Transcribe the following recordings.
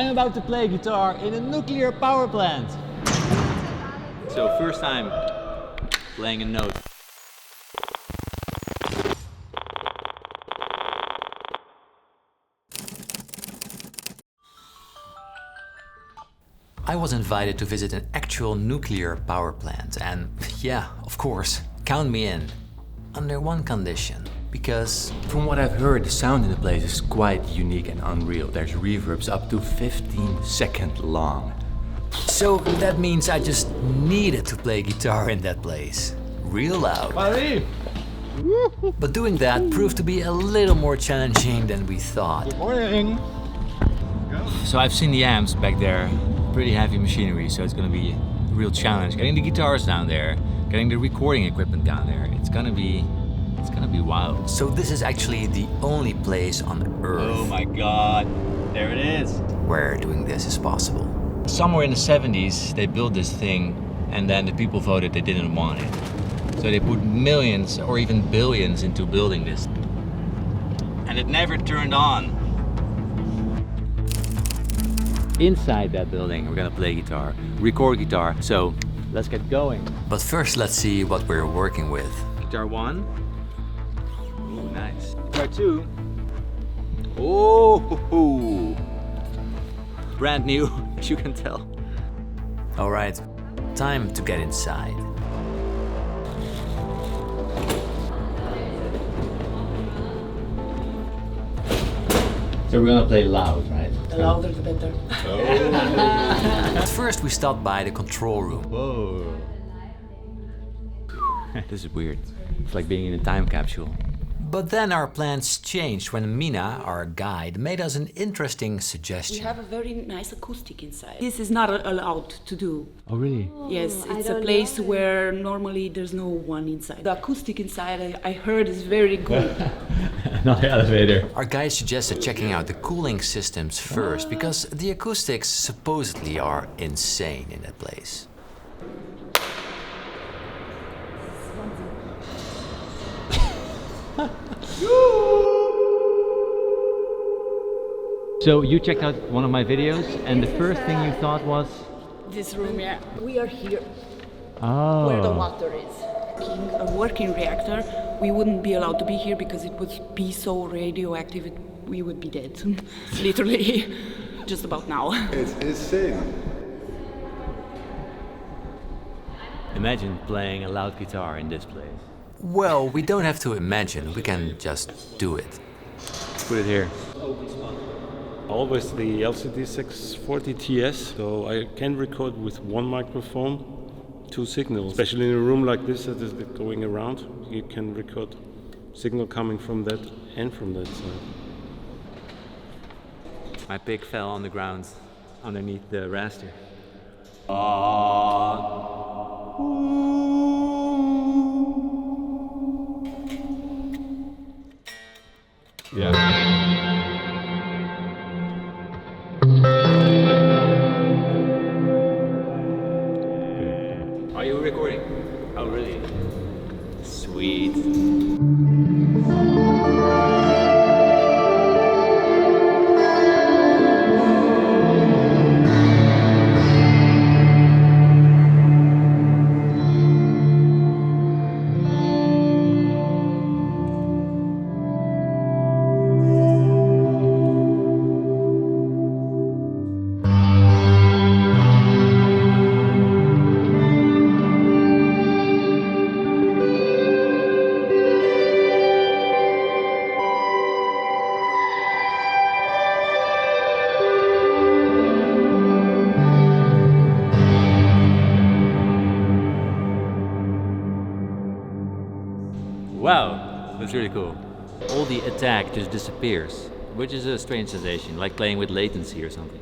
I'm about to play guitar in a nuclear power plant. So first time playing a note. I was invited to visit an actual nuclear power plant and yeah, of course, count me in. Under one condition. Because from what I've heard, the sound in the place is quite unique and unreal. There's reverbs up to 15 seconds long. So that means I just needed to play guitar in that place. Real loud. But doing that proved to be a little more challenging than we thought. Good morning. So I've seen the amps back there. Pretty heavy machinery, so it's gonna be a real challenge. Getting the guitars down there, getting the recording equipment down there. It's gonna be wild. So this is actually the only place on Earth. Oh my God, there it is. Where doing this is possible. Somewhere in the 70s, they built this thing and then the people voted they didn't want it. So they put millions or even billions into building this. And it never turned on. Inside that building, we're gonna play guitar, record guitar, so let's get going. But first, let's see what we're working with. Guitar 1. Ooh, nice. Guitar 2. Oh, brand new, as you can tell. All right, time to get inside. So we're gonna play loud, right? The louder the better. At first we stopped by the control room. Whoa. This is weird. It's like being in a time capsule. But then our plans changed when Mina, our guide, made us an interesting suggestion. We have a very nice acoustic inside. This is not allowed to do. Oh really? Yes, it's a place where normally there's no one inside. The acoustic inside, I heard, is very good. Not the elevator. Our guide suggested checking out the cooling systems first, because the acoustics supposedly are insane in that place. So you checked out one of my videos and the first thing you thought was? This room, yeah. We are here, Oh. where the water is. A working reactor, we wouldn't be allowed to be here because it would be so radioactive, we would be dead. Literally, just about now. It's insane. Imagine playing a loud guitar in this place. Well, we don't have to imagine, we can just do it. Put it here. Always the LCD 640 TS, so I can record with one microphone, 2 signals. Especially in a room like this that is going around, you can record signal coming from that and from that side. My pick fell on the ground underneath the raster. Yeah. Are you recording? Oh, really? Sweet. Wow, that's really cool. All the attack just disappears, which is a strange sensation, like playing with latency or something.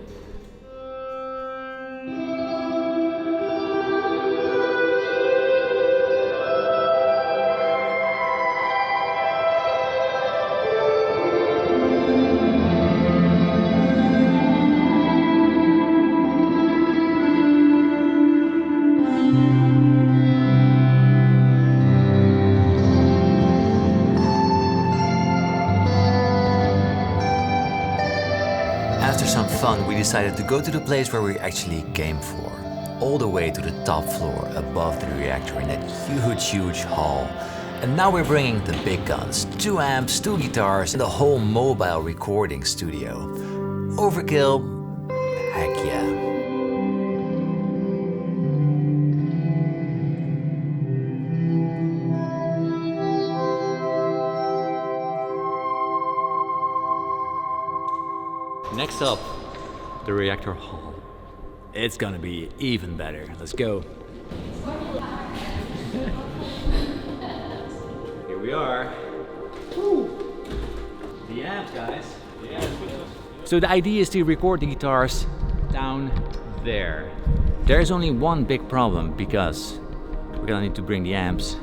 After some fun, we decided to go to the place where we actually came for. All the way to the top floor above the reactor in that huge hall. And now we're bringing the big guns, 2 amps, 2 guitars, and the whole mobile recording studio. Overkill? Heck yeah. Next up, the reactor hall. It's gonna be even better. Let's go. Here we are. Woo. The amps, guys. The amps. So the idea is to record the guitars down there. There's only one big problem because we're gonna need to bring the amps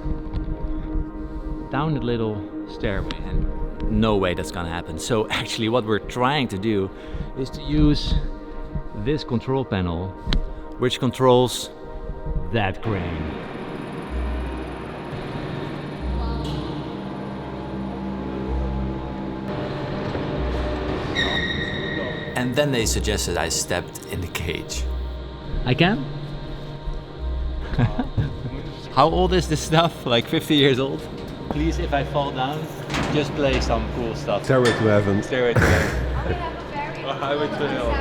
down the little stairway, and no way that's gonna happen. So actually what we're trying to do is to use this control panel which controls that crane. And then they suggested I stepped in the cage. I can? How old is this stuff? Like 50 years old? Please, if I fall down, just play some cool stuff. Stairway to Heaven. Stairway to Heaven. Highway to Hell.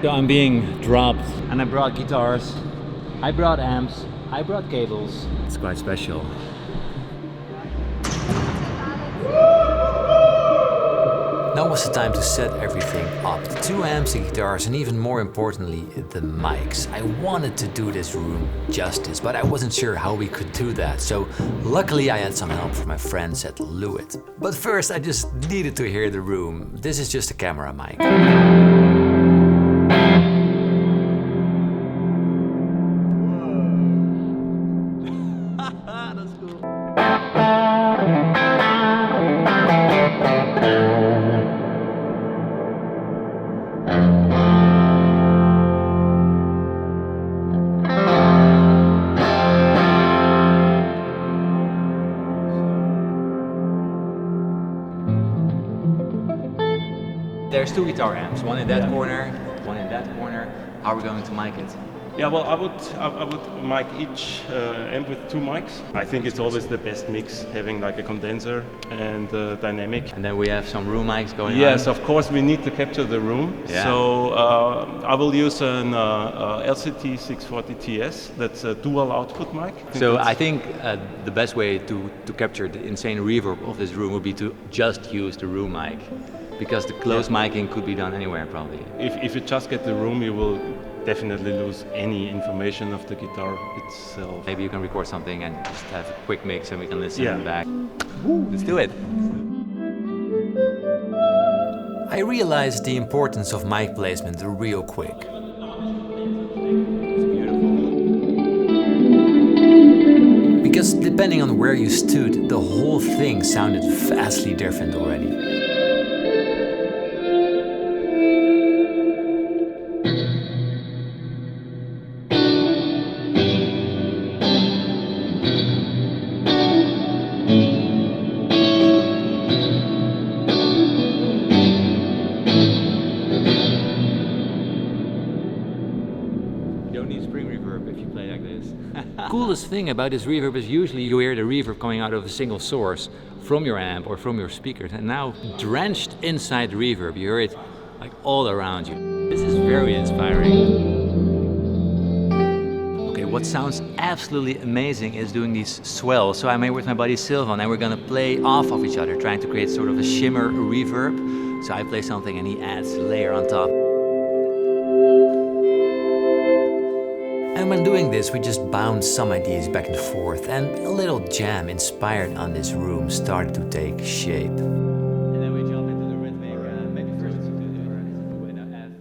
So I'm being dropped, and I brought guitars, I brought amps, I brought cables. It's quite special. Now was the time to set everything up. The 2 amps, the guitars, and even more importantly, the mics. I wanted to do this room justice, but I wasn't sure how we could do that. So luckily I had some help from my friends at Lewitt. But first I just needed to hear the room. This is just a camera mic. That's cool. There's 2 guitar amps, one in that corner, one in that corner. How are we going to mic it? Yeah, well, I would mic each amp with 2 mics. I think it's always the best mix, having like a condenser and dynamic. And then we have some room mics going on. Yes, of course, we need to capture the room. Yeah. So I will use an LCT 640 TS. That's a dual output mic. I think the best way to capture the insane reverb of this room would be to just use the room mic. Because the close micing could be done anywhere probably. If you just get the room, you will definitely lose any information of the guitar itself. Maybe you can record something and just have a quick mix and we can listen back. Let's do it. I realized the importance of mic placement real quick. Because depending on where you stood, the whole thing sounded vastly different already. Coolest thing about this reverb is usually you hear the reverb coming out of a single source from your amp or from your speakers, and now drenched inside the reverb you hear it like all around you. This is very inspiring. Okay, what sounds absolutely amazing is doing these swells. So I'm here with my buddy Sylvan and we're gonna play off of each other, trying to create sort of a shimmer reverb. So I play something and he adds a layer on top. And when doing this, we just bounced some ideas back and forth, and a little jam inspired on this room started to take shape. And then we jump into the rhythmic, maybe first to do the F.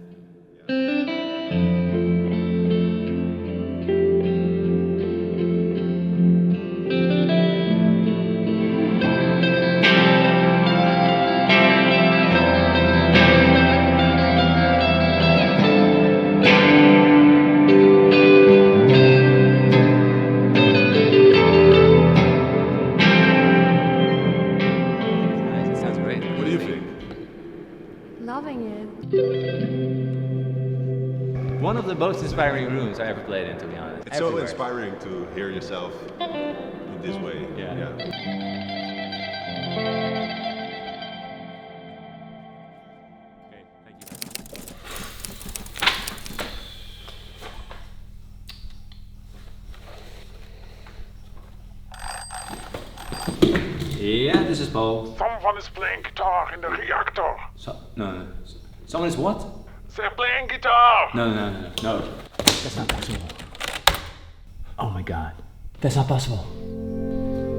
one of the most inspiring rooms I ever played in, to be honest. It's so inspiring to hear yourself in this way. Yeah. Okay, thank you. Yeah, this is Paul. Someone is playing guitar in the reactor. No. Someone is what? They're playing guitar. No. That's not possible. Oh my god. That's not possible.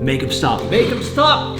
Make him stop. Make him stop!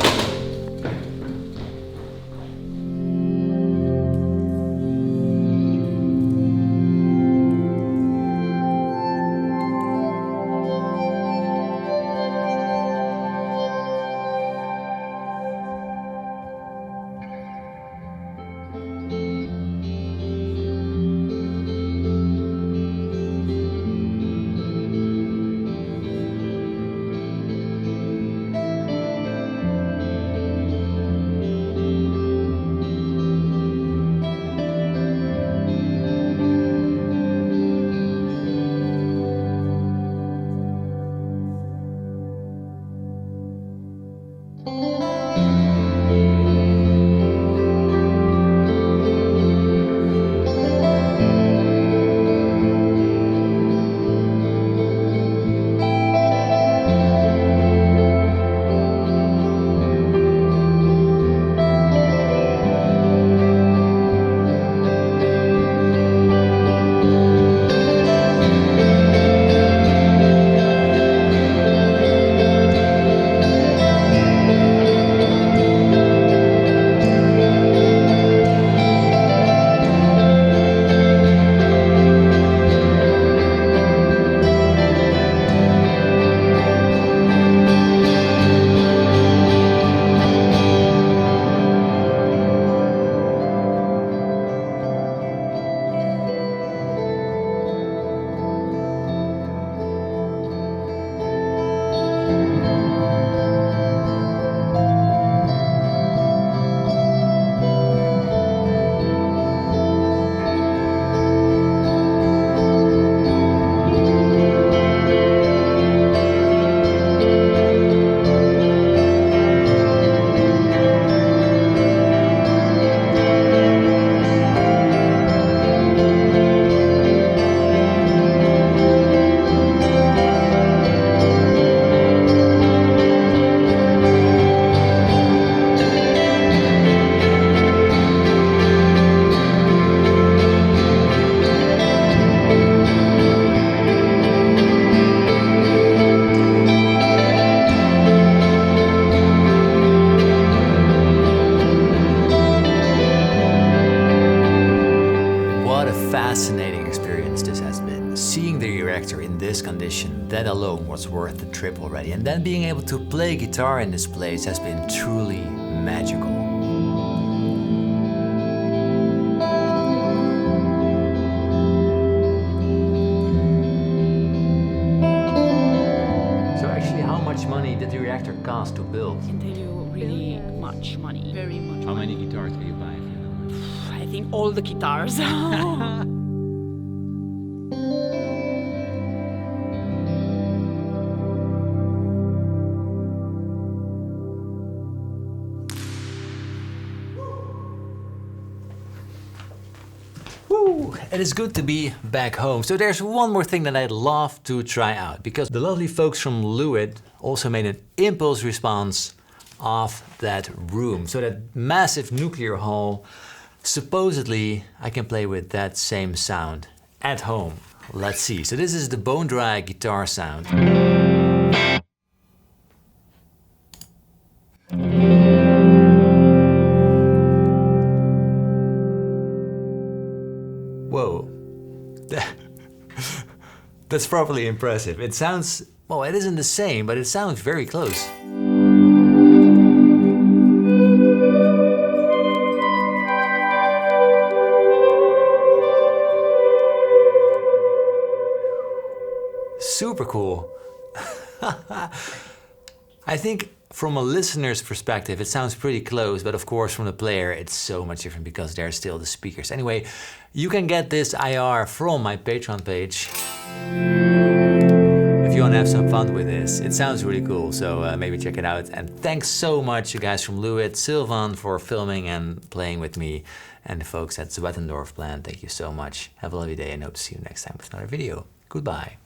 Fascinating experience this has been. Seeing the Reactor in this condition, that alone was worth the trip already. And then being able to play guitar in this place has been truly magical. So actually, how much money did the Reactor cost to build? I can tell you really much money, very much. How many guitars did you buy? If you know? I think all the guitars. Woo! It is good to be back home. So there's one more thing that I'd love to try out, because the lovely folks from Lewitt also made an impulse response of that room. So that massive nuclear hall, supposedly I can play with that same sound at home. Let's see. So this is the bone dry guitar sound. Whoa, that's probably impressive. It sounds, well, it isn't the same, but it sounds very close. Super cool. I think from a listener's perspective, it sounds pretty close, but of course from the player, it's so much different because there's still the speakers. Anyway, you can get this IR from my Patreon page. If you want to have some fun with this, it sounds really cool, so maybe check it out. And thanks so much, you guys from Lewitt, Sylvan for filming and playing with me, and the folks at Zwettendorf Plant, thank you so much. Have a lovely day and hope to see you next time with another video. Goodbye.